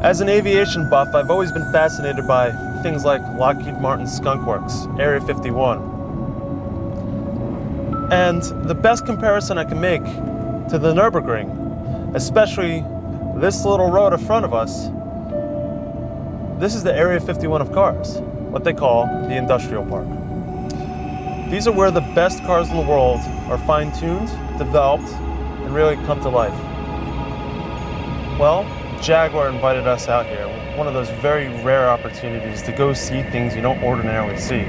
As an aviation buff, I've always been fascinated by things like Lockheed Martin's Skunk Works, Area 51. And the best comparison I can make to the Nurburgring, especially this little road in front of us, this is the Area 51 of cars, what they call the industrial park. These are where the best cars in the world are fine-tuned, developed, and really come to life. Well, Jaguar invited us out here, one of those very rare opportunities to go see things you don't ordinarily see.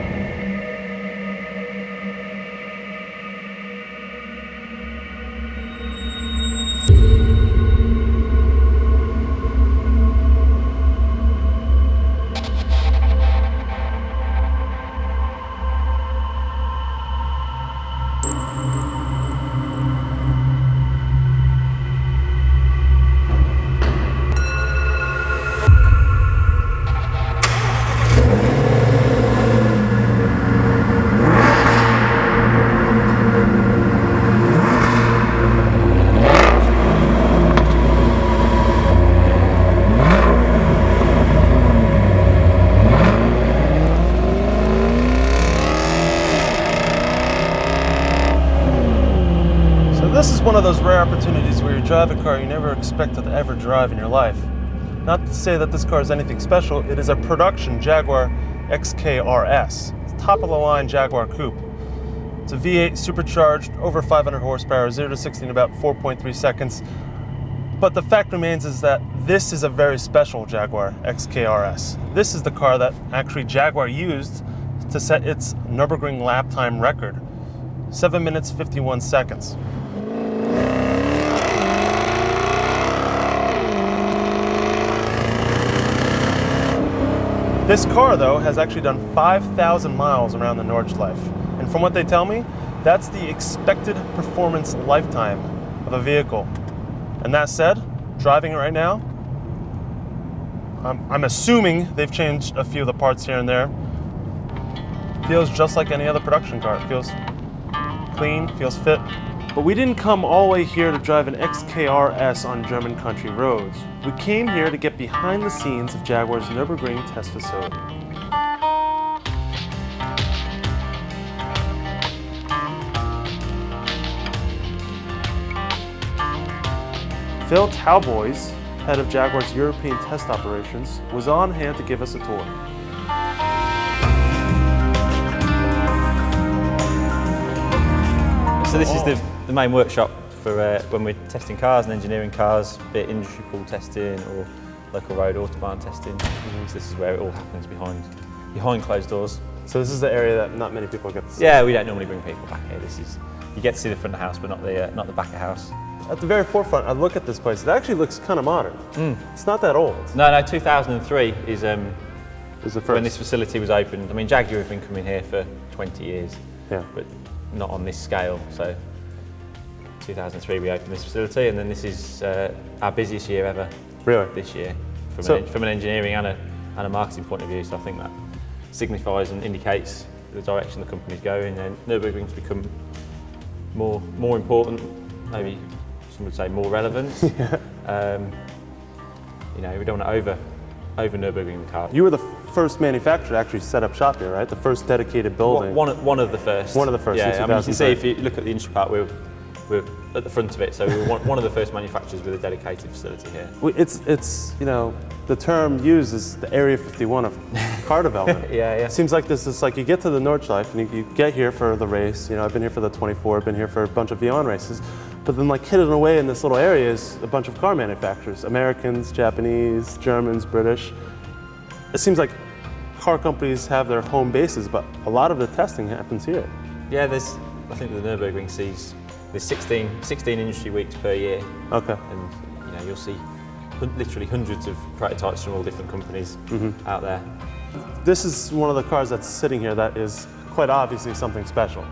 This is one of those rare opportunities where you drive a car you never expected to ever drive in your life. Not to say that this car is anything special, it is a production Jaguar XKRS. It's top-of-the-line Jaguar coupe. It's a V8 supercharged, over 500 horsepower, 0 to 60 in about 4.3 seconds. But the fact remains is that this is a very special Jaguar XKRS. This is the car that actually Jaguar used to set its Nurburgring lap time record, 7 minutes 51 seconds. This car, though, has actually done 5,000 miles around the Nordshliefe. And from what they tell me, that's the expected performance lifetime of a vehicle. And that said, driving it right now, I'm assuming they've changed a few of the parts here and there. Feels just like any other production car. It feels clean, feels fit. But we didn't come all the way here to drive an XKRS on German country roads. We came here to get behind the scenes of Jaguar's Nurburgring test facility. Phil Talboys, head of Jaguar's European test operations, was on hand to give us a tour. So this is the main workshop for when we're testing cars and engineering cars, be it industry pool testing or local road autobahn testing. So this is where it all happens behind closed doors. So this is the area that not many people get to see. Yeah, we don't normally bring people back here. You get to see the front of the house, but not the back of the house. At the very forefront, I look at this place. It actually looks kind of modern. It's not that old. No, 2003 is the first. when this facility was opened. I mean, Jaguar have been coming here for 20 years, yeah, but not on this scale. So 2003 we opened this facility, and then this is our busiest year ever. Really? This year, from an engineering and a marketing point of view. So I think that signifies and indicates the direction the company's going, and Nurburgring's become more important, maybe some would say more relevant. Yeah. You know, we don't want to over Nurburgring the car. You were the first manufacturer to actually set up shop here, right? The first dedicated building. One of the first. One of the first. Yeah, I mean, you can see if you look at the industry part, we're at the front of it, so we were one of the first manufacturers with a dedicated facility here. It's you know, the term used is the Area 51 of car development. Yeah. It seems like this is like you get to the Nordshliefe and you get here for the race. You know, I've been here for the 24, I've been here for a bunch of Vion races, but then like hidden away in this little area is a bunch of car manufacturers, Americans, Japanese, Germans, British. It seems like car companies have their home bases, but a lot of the testing happens here. Yeah, I think the Nurburgring sees there's 16 industry weeks per year. Okay. And you know, you'll see literally hundreds of prototypes from all different companies out there. This is one of the cars that's sitting here that is quite obviously something special.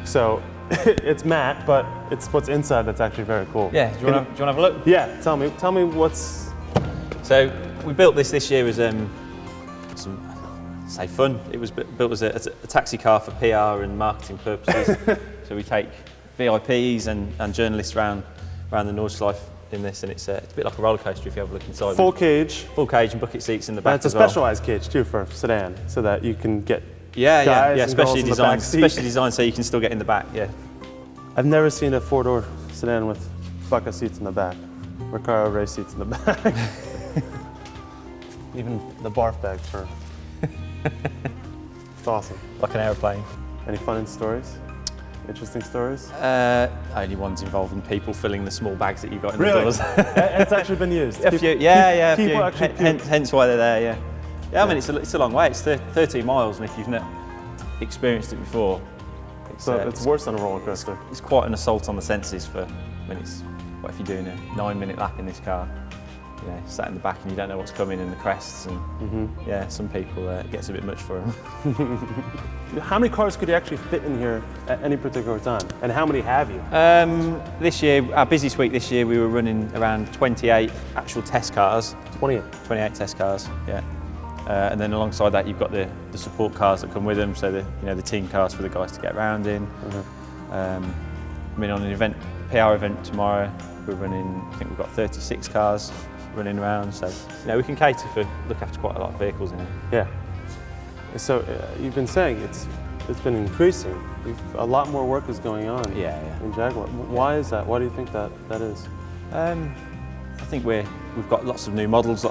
So it's matte, but it's what's inside that's actually very cool. Yeah, do you want to have a look? Yeah, tell me what's... So we built this year as say fun. It was built as a taxi car for PR and marketing purposes. So we take VIPs and journalists around the Nordshliefe in this, and it's a bit like a roller coaster if you have a look inside. Full cage. Full cage and bucket seats in the back. And it's a specialized cage too for sedan, so that you can get guys and specially girls in the back designed, seat. specially designed so you can still get in the back. Yeah. I've never seen a 4-door sedan with bucket seats in the back, Recaro race seats in the back. Even the barf bag for. It's awesome. Like an aeroplane. Any fun stories? Interesting stories? Only ones involving people filling the small bags that you've got in the Really? doors. It's actually been used. A few, yeah, People a actually few. Hence why they're there, yeah. Yeah, I mean, it's a long way. It's 13 miles, and if you've not experienced it before, it's worse than a roller coaster. It's quite an assault on the senses for when what if you're doing a 9-minute lap in this car? You know, sat in the back and you don't know what's coming in the crests, and yeah, some people it gets a bit much for them. How many cars could you actually fit in here at any particular time? And how many have you? This year, our busiest week this year, we were running around 28 actual test cars. 28 test cars, yeah. And then alongside that, you've got the support cars that come with them, so the team cars for the guys to get around in. I mean, on an event, PR event tomorrow, we're running. I think we've got 36 cars running around, so we can look after quite a lot of vehicles in here. Yeah. So you've been saying it's been increasing. A lot more work is going on. Yeah. In Jaguar. Why is that? Why do you think that is? I think we've got lots of new models,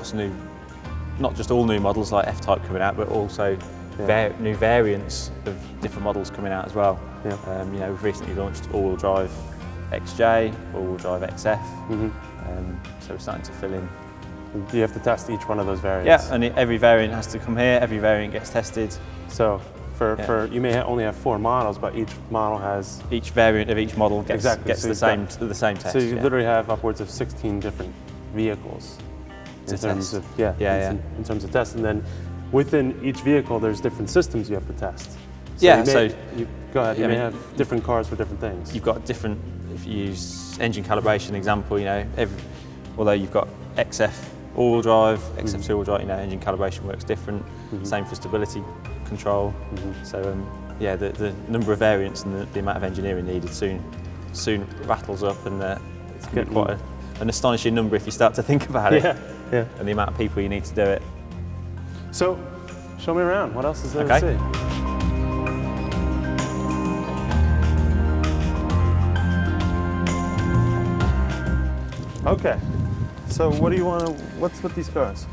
not just all new models like F-Type coming out, but also new variants of different models coming out as well. Yeah. We've recently launched all-wheel drive XJ, all-wheel drive XF. So we're starting to fill in. You have to test each one of those variants. Yeah, and every variant has to come here. Every variant gets tested. So for you may only have 4 models, but each model has each variant of each model gets so the same test. So you literally have upwards of 16 different vehicles in terms of in terms of tests, and then within each vehicle there's different systems you have to test. So go ahead. You may have different cars for different things. You've got different. If you use engine calibration example, although you've got XF all-wheel drive, XF two-wheel drive, engine calibration works different. Same for stability control. So the number of variants and the amount of engineering needed soon rattles up, and it's going to be quite an astonishing number if you start to think about it. Yeah. And the amount of people you need to do it. So, show me around. What else is there to see? Okay. So what do you want to? What's with these cars?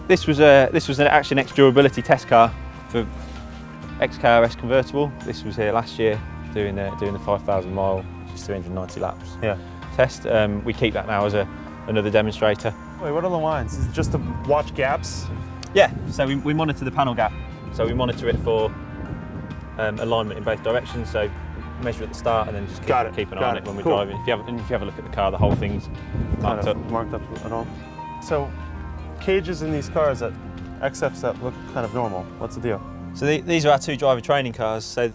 This was an Action X durability test car for XKRS convertible. This was here last year doing the 5,000 mile, just 390 laps. Yeah. Test. We keep that now as another demonstrator. Wait, what are the lines? Is it just to watch gaps? Yeah. So we monitor the panel gap. So we monitor it for alignment in both directions. So measure at the start and then just keep an eye on it when we're driving. If you have a look at the car, the whole thing's marked up at all. So cages in these cars at XFs that look kind of normal. What's the deal? So these are our 2 driver training cars. So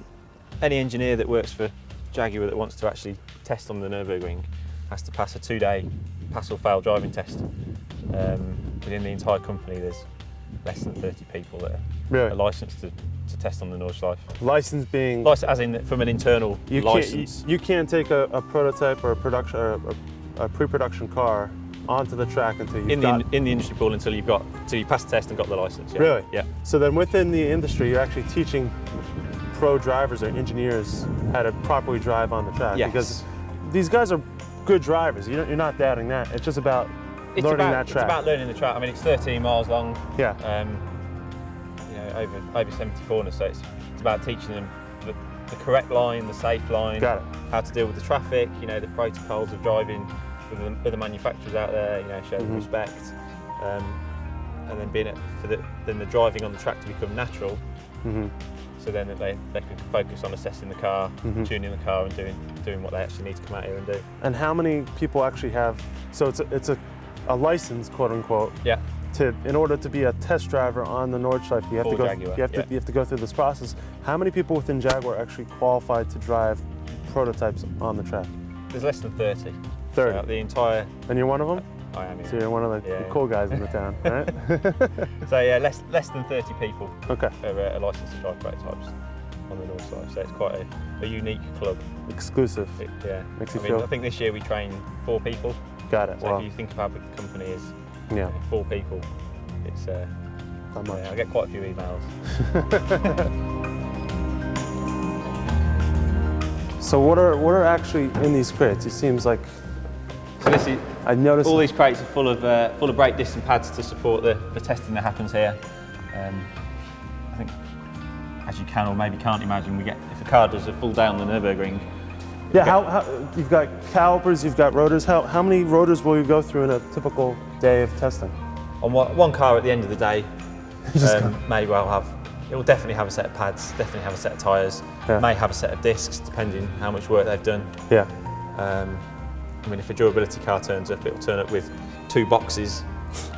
any engineer that works for Jaguar that wants to actually test on the Nurburgring has to pass a 2-day pass or fail driving test. Within the entire company, there's less than 30 people that are licensed to test on the Nordshliefe. License being? As in from an internal license. You can't take a prototype or a production or a pre-production car onto the track until you've in the industry pool until you pass the test and got the license. Yeah. Really? Yeah. So then within the industry, you're actually teaching pro drivers or engineers how to properly drive on the track. Yes. Because these guys are good drivers. You're not doubting that. It's just about learning that track. It's about learning the track. I mean, it's 13 miles long. Yeah. Over 70 corners, so it's about teaching them the correct line, the safe line, how to deal with the traffic, the protocols of driving with the manufacturers out there, show them respect, and then then the driving on the track to become natural. So then they can focus on assessing the car, tuning the car, and doing what they actually need to come out here and do. And how many people actually have? So it's a license, quote unquote. Yeah. In order to be a test driver on the Nordschleife, you have to go through this process. How many people within Jaguar actually qualified to drive prototypes on the track? There's less than 30. 30. So the entire. And you're one of them? I am. Yeah. So you're one of the cool guys in the town, right? So yeah, less than 30 people. Okay. Are licensed to drive prototypes on the Nordshliefe. So it's quite a unique club. Exclusive. Yeah. Makes you feel. I think this year we trained 4 people. Got it. So Well, if you think of how big the company is, yeah. 4 people, it's Not much. yeah, I get quite a few emails. So what are actually in these crates? It seems like So this is, I noticed all these crates are full of brake disc and pads to support the testing that happens here. I think, as you can or maybe can't imagine, if a car does a full day on the Nurburgring. Yeah, how you've got calipers, you've got rotors. How many rotors will you go through in a typical day of testing? On one car at the end of the day, maybe it will definitely have a set of pads, definitely have a set of tyres, may have a set of discs depending how much work they've done. Yeah. I mean, if a durability car turns up, it'll turn up with 2 boxes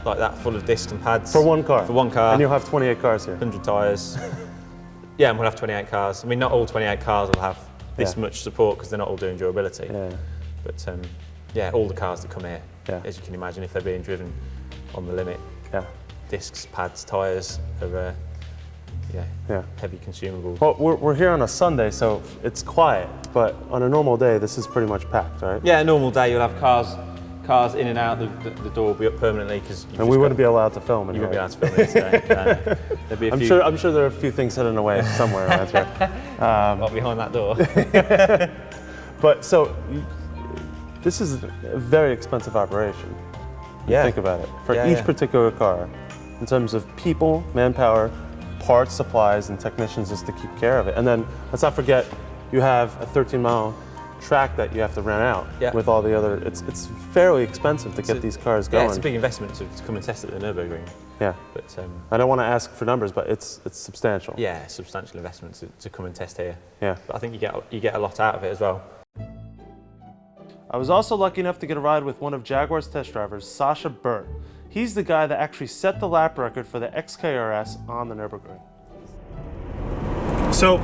like that full of discs and pads. For one car? For one car. And you'll have 28 cars here? 100 tyres. Yeah, and we'll have 28 cars. I mean, not all 28 cars will have this much support because they're not all doing durability. Yeah. But yeah, all the cars that come here, Yeah. as you can imagine, if they're being driven on the limit, Yeah. discs, pads, tyres are Yeah. heavy consumables. Well, we're here on a Sunday, so it's quiet. But on a normal day, this is pretty much packed, right? Yeah, a normal day you'll have cars in and out. The door will be up permanently because. And we wouldn't be allowed to film in You here. wouldn't be allowed to film it today. There'd be a few. I'm sure there are a few things hidden away somewhere. That's right. Not behind that door. But so, this is a very expensive operation. Yeah. Think about it. For Yeah, each yeah. particular car, in terms of people, manpower, parts, supplies, and technicians just to keep care of it. And then let's not forget, you have a 13-mile track that you have to rent out with all the other. It's fairly expensive to get these cars going. Yeah, it's a big investment to come and test at the Nurburgring. Yeah. But I don't want to ask for numbers, but it's substantial. yeah, substantial investment to come and test here. Yeah. But I think you get a lot out of it as well. I was also lucky enough to get a ride with one of Jaguar's test drivers, Sascha Bert. He's the guy that actually set the lap record for the XKRS on the Nurburgring. So,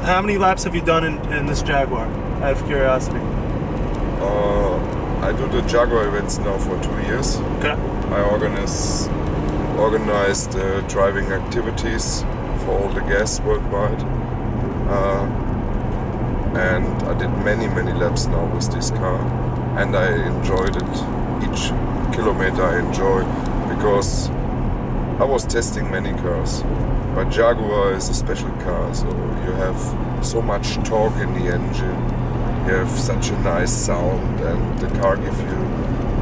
how many laps have you done in this Jaguar, out of curiosity? I do the Jaguar events now for 2 years. Okay. I organized driving activities for all the guests worldwide. And I did many laps now with this car. And I enjoyed it. Each kilometer I enjoy because I was testing many cars. But Jaguar is a special car, so you have so much torque in the engine. You have such a nice sound, and the car gives you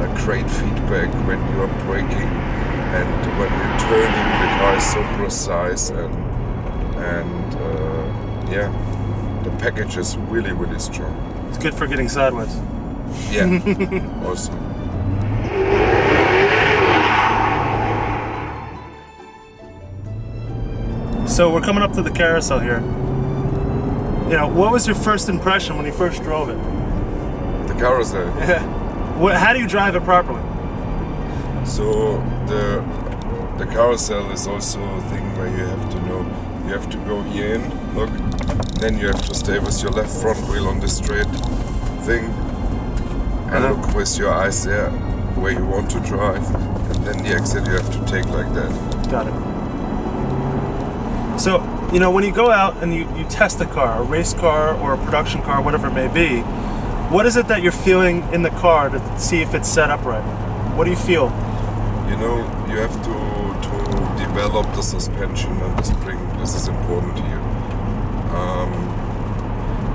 a great feedback when you are braking, and when you're turning, the car is so precise, and yeah, the package is really strong. It's good for getting sideways. Yeah, also. So we're coming up to the carousel here. You know, what was your first impression when you first drove it? The carousel. How do you drive it properly? So the carousel is also a thing where you have to know, you have to go here in, look, then you have to stay with your left front wheel on the straight thing, and look with your eyes there where you want to drive, and then the exit you have to take like that. Got it. So, you know, when you go out and you test a car, a race car or a production car, whatever it may be, what is it that you're feeling in the car to see if it's set up right? What do you feel? You know, you have to develop the suspension and the spring. This is important here.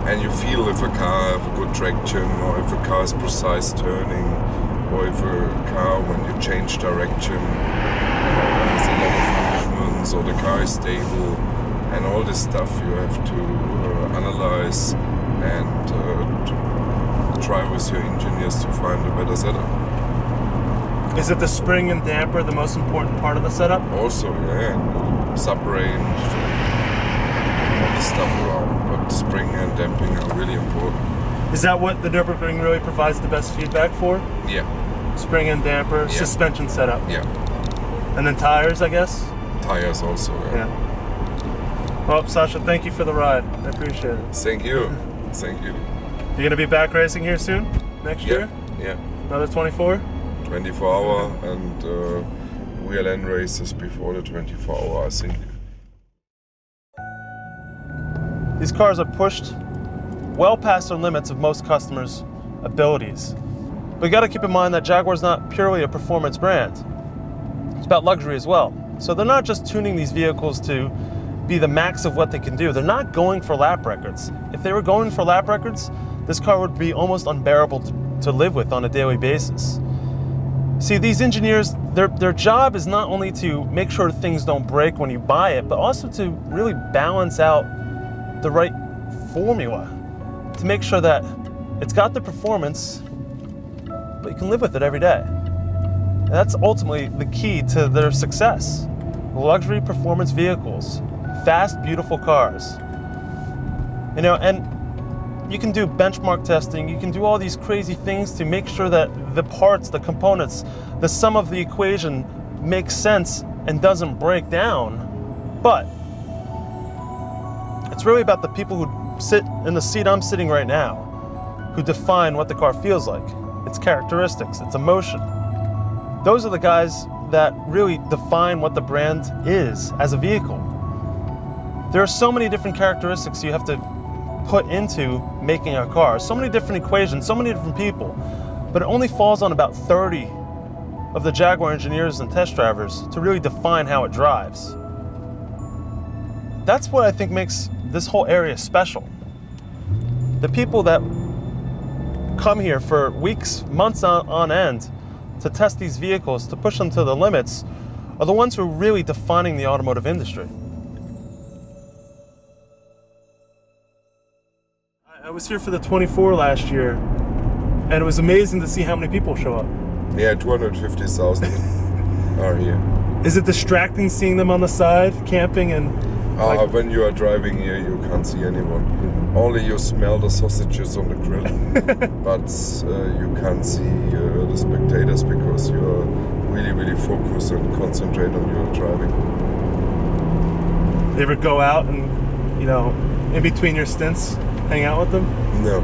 And you feel if a car has a good traction, or if a car is precise turning, or if a car, when you change direction, has a lot of movements, or the car is stable, and all this stuff you have to analyze and try with your engineers to find a better setup. Is it the spring and damper the most important part of the setup? Also, yeah, sub-range, all the stuff around, but spring and damping are really important. Is that what the Nurburgring really provides the best feedback for? Yeah. Spring and damper, suspension setup. Yeah. And then tires, I guess? Tires also, Yeah. Well, Sascha, thank you for the ride. I appreciate it. Thank you. Thank you. You going to be back racing here soon? Next year? Yeah. Another 24? 24 hour and VLN races before the 24 hour, I think. These cars are pushed well past the limits of most customers' abilities. But you got to keep in mind that Jaguar's not purely a performance brand. It's about luxury as well. So they're not just tuning these vehicles to be the max of what they can do. They're not going for lap records. If they were going for lap records, this car would be almost unbearable to live with on a daily basis. See, these engineers, their job is not only to make sure things don't break when you buy it, but also to really balance out the right formula to make sure that it's got the performance, but you can live with it every day. And that's ultimately the key to their success. Luxury performance vehicles, fast, beautiful cars. You know, and you can do benchmark testing, you can do all these crazy things to make sure that the parts, the components, the sum of the equation makes sense and doesn't break down. But it's really about the people who sit in the seat I'm sitting right now, who define what the car feels like, its characteristics, its emotion. Those are the guys that really define what the brand is as a vehicle. There are so many different characteristics you have to put into making a car, so many different equations, so many different people, but it only falls on about 30 of the Jaguar engineers and test drivers to really define how it drives. That's what I think makes this whole area special. The people that come here for weeks, months on end to test these vehicles, to push them to the limits, are the ones who are really defining the automotive industry. I was here for the 24 last year, and it was amazing to see how many people show up. Yeah, 250,000 are here. Is it distracting seeing them on the side, camping and... When you are driving here, you can't see anyone. Only you smell the sausages on the grill, but you can't see the spectators because you are really, really focused and concentrate on your driving. You ever go out and, you know, in between your stints, hang out with them? No.